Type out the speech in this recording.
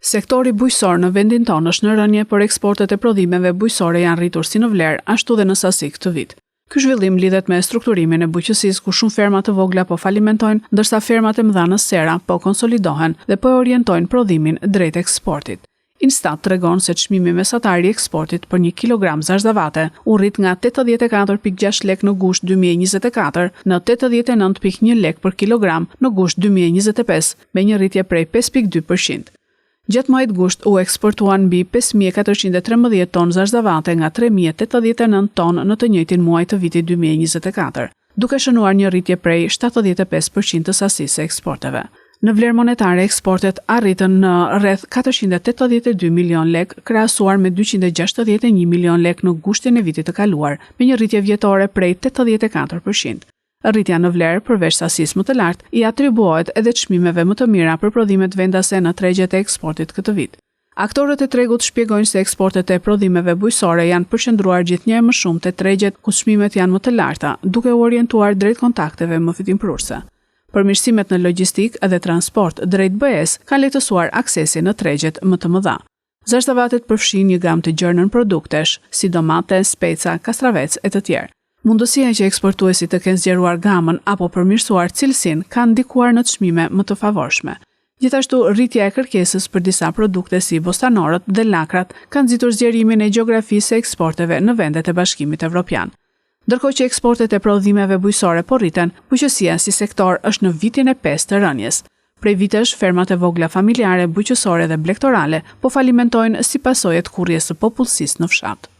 Sektori bujqësor në vendin tonë është në rënje, por eksportet e prodhimeve bujqësore janë rritur si në vlerë, ashtu dhe në sasi këtë vit. Ky zhvillim lidhet me strukturimin e bujqësisë, ku shumë ferma të vogla po falimentojnë, ndërsa fermat e mëdha në sera po konsolidohen dhe po orientojnë prodhimin drejt eksportit. Instat tregon se çmimi mesatar i eksportit për 1 kilogram zarzavate u rrit nga 84.6 lek në gusht 2024 në 89.1 lek për kilogram në gusht 2025, me një rritje prej 5.2%. Gjatë muajit gusht u eksportuan mbi 5.413 tonë zarzavate nga 3.089 tonë në të njëjtin muaj të vitit 2024, duke shënuar një rritje prej 75% të sasisë së eksporteve. Në vlerë monetare, eksportet arritën në rreth 482 milion lek, krahasuar me 261 milion lek në gushtin e vitit të kaluar, me një rritje vjetore prej 84%. Rritja në vlerë, përveç sasisë më të lartë, i atribuohet edhe çmimeve më të mira për prodhimet vendase në tregjet e eksportit këtë vit. Aktorët e tregut shpjegojnë se eksportet e prodhimeve bujqësore janë përqendruar gjithnjë më shumë te tregjet ku çmimet janë më të larta, duke u orientuar drejt kontakteve më fitimprurse. Përmirësimet në logjistik dhe transport drejt BE-s kanë lehtësuar aksesin në tregjet më të mëdha. Zarzavatet përfshin një gamë të gjerë nën produktesh, si domate, speca, kastravec e të tjerë. Mundësia që eksportuesit të kenë zgjeruar gamën apo përmirësuar cilësinë kanë ndikuar në çmime më të favorshme. Gjithashtu, rritja e kërkesës për disa produkte si bostanorët dhe lakrat kanë nxitur zgjerimin e gjeografisë së eksporteve në vendet e Bashkimit Evropian. Ndërkohë që eksportet e prodhimeve bujqësore po rriten, bujqësia si sektor është në vitin e 5 të rënjes. Prej vitesh, fermat e vogla familjare, bujqësore dhe blegtorale po falimentojnë si pasojë të kurrjes së popullsisë në fshat.